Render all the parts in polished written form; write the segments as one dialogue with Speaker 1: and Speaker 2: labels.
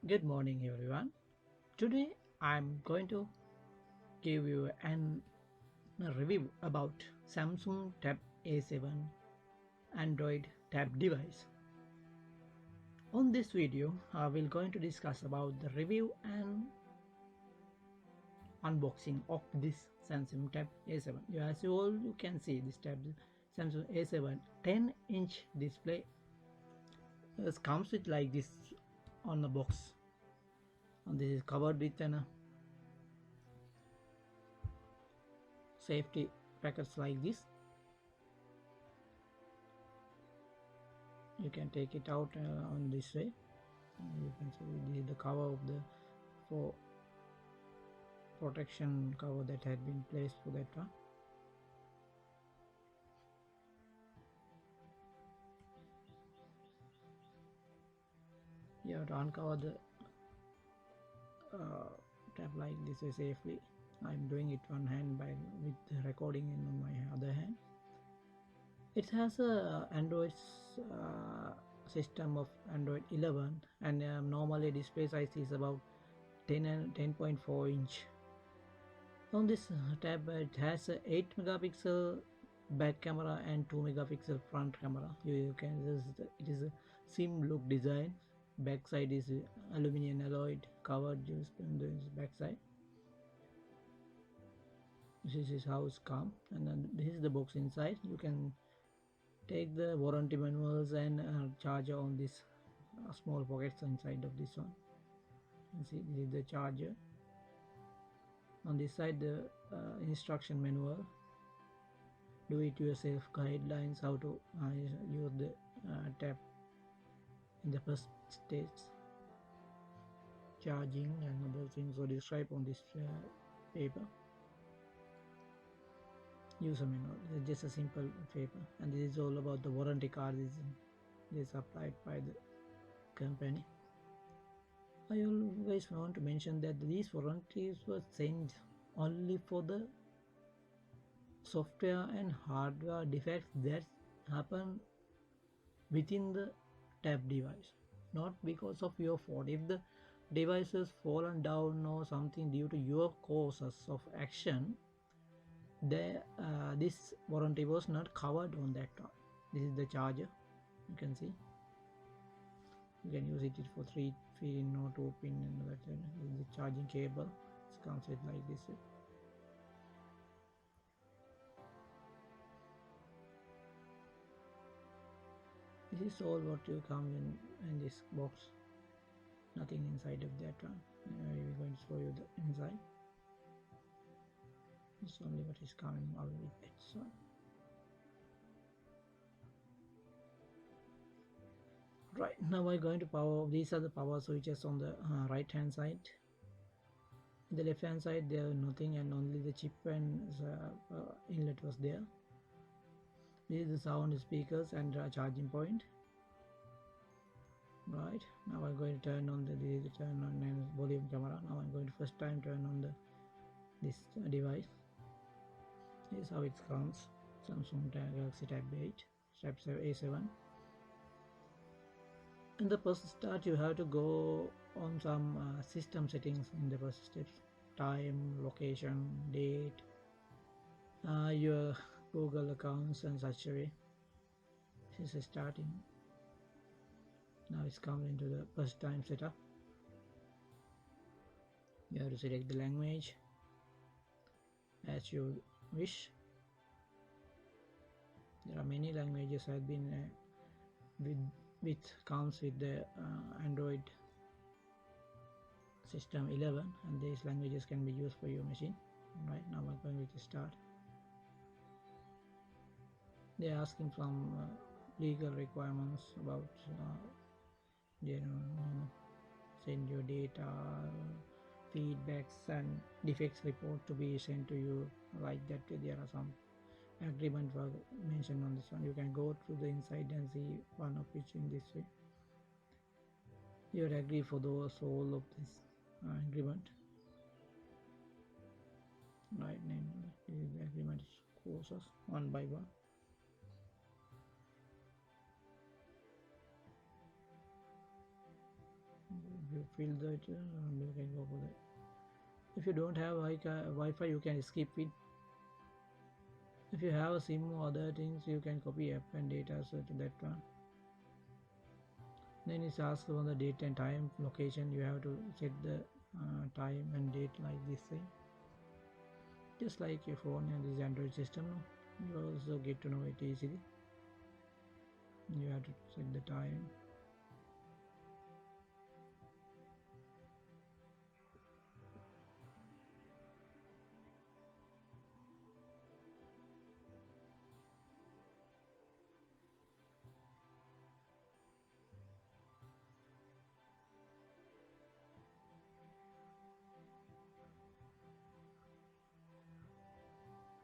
Speaker 1: Good morning, everyone. Today I'm going to give you a review about Samsung Tab A7 Android tab device. On this video, I will going to discuss about the review and unboxing of this Samsung Tab A7. As you can see, this tab Samsung A7 10-inch display comes with like this on the box, and this is covered with an safety packets like this. You can take it out on this way. You can see the cover of the for protection cover that had been placed for that one. You have to uncover the tab like this way safely. I'm doing it one hand with the recording in my other hand. It has a Android system of Android 11, and normally display size is about 10 and 10.4 inch. On this tab, it has a 8 megapixel back camera and 2 megapixel front camera. You can it is a sim look design. Backside is aluminum alloy covered just on the backside. This is how it's come, and then this is the box inside. You can take the warranty manuals and charger on this small pockets inside of this one. You see, this is the charger. On this side, the instruction manual, do it yourself guidelines how to use the tab in the first stage, charging and other things are described on this paper. User manual, it's just a simple paper, and this is all about the warranty card is applied by the company. I always want to mention that these warranties were sent only for the software and hardware defects that happen within the tab device, not because of your fault. If the device has fallen down or something due to your causes of action, this warranty was not covered on that one. This is the charger. You can see you can use it for 3 pin or 2 pin, and that is the charging cable. It comes with like this. This is all what you come in this box. Nothing inside of that one. We're going to show you the inside. It's only what is coming out with it. So right now we're going to power. These are the power switches on the right hand side. In the left hand side there is nothing, and only the chip and inlet was there. This is the sound speakers and charging point. Right now I'm going to turn on the turn on and volume camera. Now I'm going to first time turn on this device. This is how it comes. Samsung Galaxy Tab 8 Tab A7. In the first start, you have to go on some system settings in the first steps: time, location, date, your Google accounts and such a way. This is starting. Now it's coming into the first time setup. You have to select the language as you wish. There are many languages have been with comes with the Android system 11, and these languages can be used for your machine. Right now I'm going to start. They are asking some legal requirements about send your data, feedbacks and defects report to be sent to you, like that. There are some agreement were mentioned on this one. You can go through the inside and see one of which in this way. You would agree for those all of this agreement. Right, name the agreement courses one by one. View fill that, you can go for that. If you don't have Wi-Fi, you can skip it. If you have a SIM or other things, you can copy app and data so to that one. Then it's asked for the date and time, location. You have to set the time and date like this thing. Just like your phone and this Android system, you also get to know it easily. You have to set the time.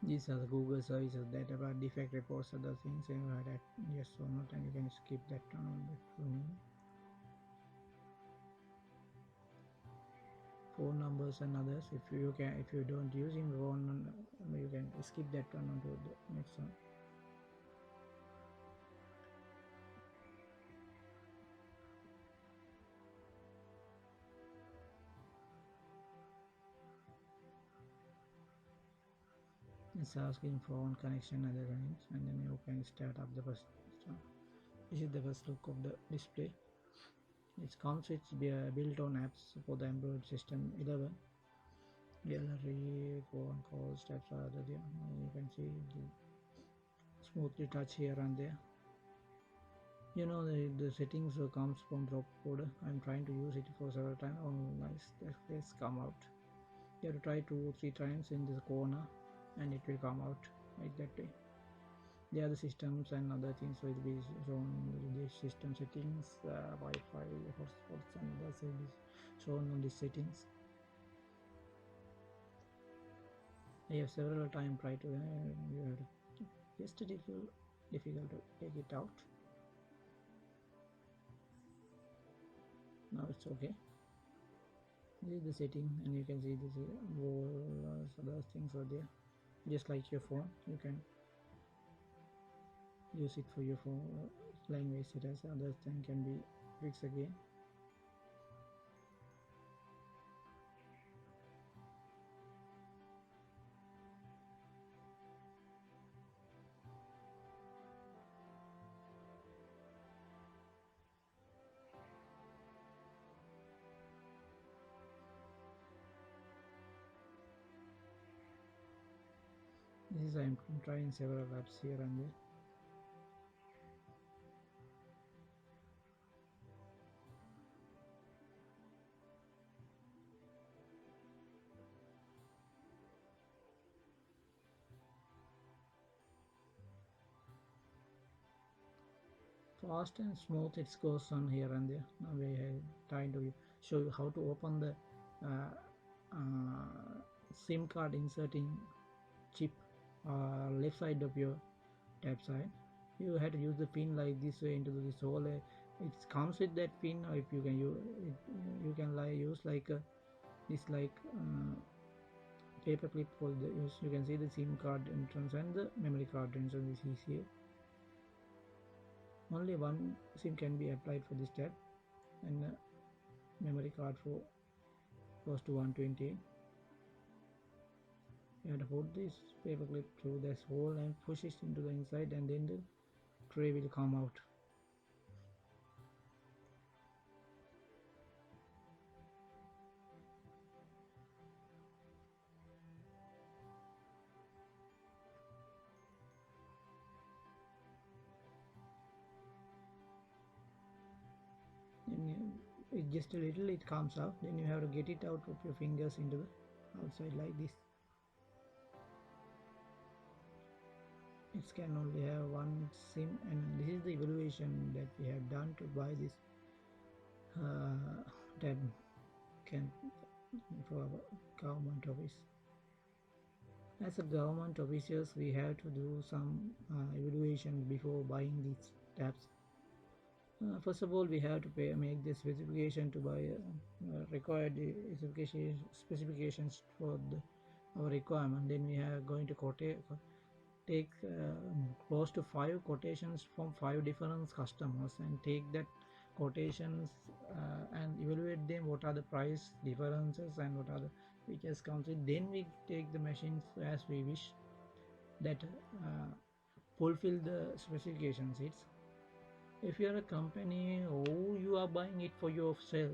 Speaker 1: These are the Google services that about defect reports, other things, and that yes or not, and you can skip that one. Phone numbers and others. If you don't use in phone, you can skip that one onto the next one. It's asking phone connection and other things, and then you can start up the first one. This is the first look of the display. It comes with built-on apps for the Android system 11. Gallery, phone calls, tabs are there. You can see smoothly touch here and there. You know the settings comes from drop code. I'm trying to use it for several times. Oh nice, that's come out. You have to try 2 or 3 times in this corner and it will come out like that way. The other systems and other things will be shown. The system settings, Wi-Fi, hotspots and others will be shown on the settings. I have several times tried to you have to, just a little difficult to take it out. Now it's okay. This is the setting, and you can see this wall, other things are there. Just like your phone, you can use it for your phone language settings. Other thing can be fixed again. This is I'm trying several apps here and there. Fast and smooth it goes on here and there. Now we are trying to show you how to open the SIM card inserting chip left side of your tab side. You have to use the pin like this way into this hole. It comes with that pin, or if you can use it, you can use like this paper clip for the use. You can see the SIM card entrance and the memory card entrance is here. Only one SIM can be applied for this tab, and memory card for close to 128. You have to hold this paper clip through this hole and push it into the inside, and then the tray will come out. Then it just a little it comes out, then you have to get it out of your fingers into the outside like this. It can only have one SIM, and this is the evaluation that we have done to buy this tab can for our government office. As a government officials, we have to do some evaluation before buying these tabs. First of all, we have to make the specification to buy required specifications for our requirement. Then we are going to take close to 5 quotations from 5 different customers and take that quotations and evaluate them, what are the price differences and what are the features comes in. Then we take the machines as we wish that fulfill the specifications. It's if you are a company or you are buying it for yourself,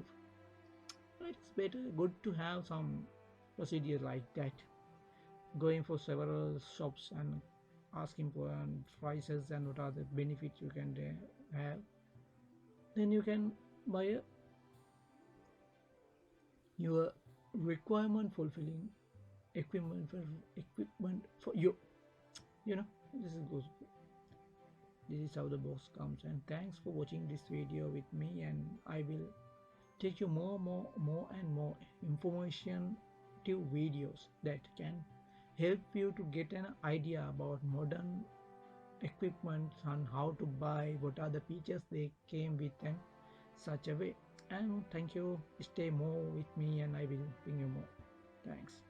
Speaker 1: it's better good to have some procedure like that, going for several shops and asking for prices and what are the benefits you can have. Then you can buy your requirement fulfilling equipment for you. You know, this is goes. This is how the box comes. And thanks for watching this video with me. And I will take you more and more informative videos that can help you to get an idea about modern equipment and how to buy, what are the features they came with, and such a way. And thank you. Stay more with me, and I will bring you more. Thanks.